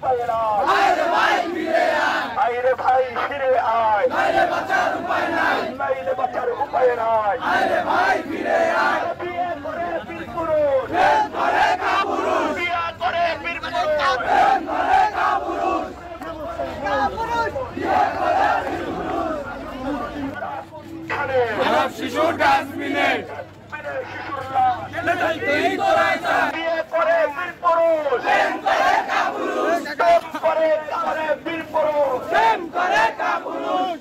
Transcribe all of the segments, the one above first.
উপায় নাই, আইরে ভাই ফিরে আয়, আইরে ভাই ফিরে আয়, নাইলে বাঁচার উপায় নাই, নাইলে বাঁচার উপায় নাই, আইরে ভাই ফিরে আয়। বিয়ে করে বীর পুরুষ, প্রেম করে কাপুরুষ, বিয়ে করে বীর পুরুষ, প্রেম করে কাপুরুষ, কাপুরুষ, বিয়ে করে বীর পুরুষ। খারাপ শিশু ডাস্টবিনে শিশুর লাশ, বিয়ে করে বীর পুরুষ, প্রেম করে কাপুরুষ, প্রেম করে বীর পুরুষ, প্রেম করে কাপুরুষ।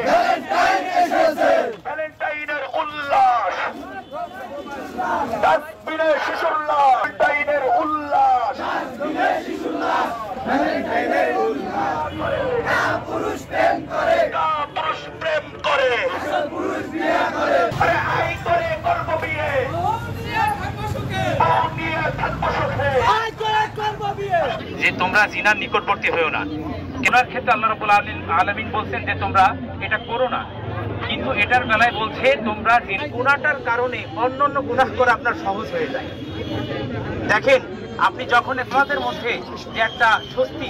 ভ্যালেন্টাইন এসেছে, ভ্যালেন্টাইনের উল্লাস, ডাস্টবিনে শিশুর লাশ, ভ্যালেন্টাইনের উল্লাস, ডাস্টবিনে শিশুর লাশ, ভ্যালেন্টাইনের উল্লাস। কাপুরুষ প্রেম করে, কাপুরুষ প্রেম করে, পুরুষ বিয়ে করে, আরে আই করে করব বিয়ে, যে তোমরা জিনার নিকটবর্তী হয়েও না। কেনার ক্ষেত্রে আল্লাহ রাব্বুল আলামিন বলছেন যে তোমরা এটা করো না, কিন্তু এটার বেলায় বলছে তোমরা যে গুনাহটার কারণে অন্যান্য গুনাহ করা আপনার সহজ হয়ে যায়। দেখেন আপনি যখন আপনাদের মধ্যে যে একটা স্বস্তি,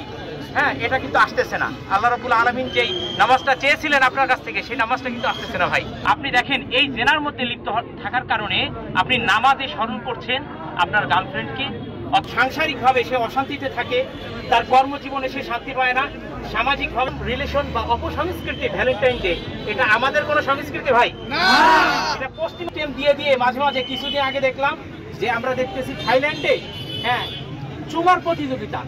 হ্যাঁ, এটা কিন্তু আসতেছে না। আল্লাহ রাব্বুল আলামিন যেই নামাজটা চেয়েছিলেন আপনার কাছ থেকে, সেই নামাজটা কিন্তু আসতেছে না ভাই। আপনি দেখেন এই জেনার মধ্যে লিপ্ত থাকার কারণে আপনি নামাজে স্মরণ করছেন আপনার গার্লফ্রেন্ডকে, সাংসারিকভাবে সে অশান্তিতে থাকে, তার কর্মজীবনে সে শান্তি পায় না, সামাজিকভাবে রিলেশন বা অপসংস্কৃতি। ভ্যালেন্টাইন ডে এটা আমাদের কোনো সংস্কৃতি ভাই না, এটা পশ্চিম দিয়ে দিয়ে মাঝে মাঝে কিছুদিন আগে দেখলাম যে আমরা দেখতেছি থাইল্যান্ডে, হ্যাঁ, চুমার প্রতিযোগিতা।